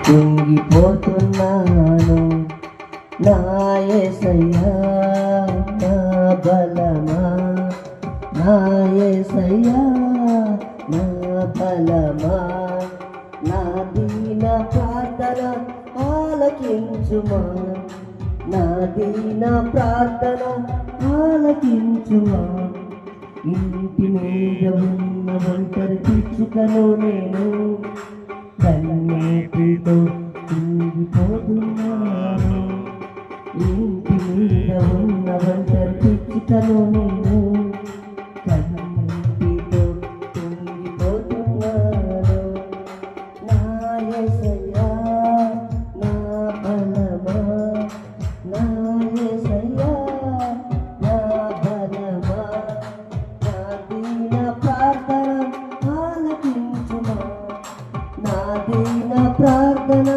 కుంగిపోతున్నాను. నా యేసయ్యా నా బలమా, నా యేసయ్యా నా బలమా, నా దీన ప్రార్థన ఆలకించుమా, నా దీన ప్రార్థన ఆలకించుమా. ఇంటి మీద ఉన్న ఒంటరి పిచ్చుకను నేను కన్నీటితో కుంగిపోతున్నాను. ఇంటి మీద ఉన్న ఒంటరి పిచ్చుకను నేను కన్నీటితో కుంగిపోతున్నాను. నా యేసయ్యా నా బలమా, నా యేసయ్యా నా బలమా, నా దీన ప్రార్థన ఆలకించుమా, నా దీన ప్రార్థన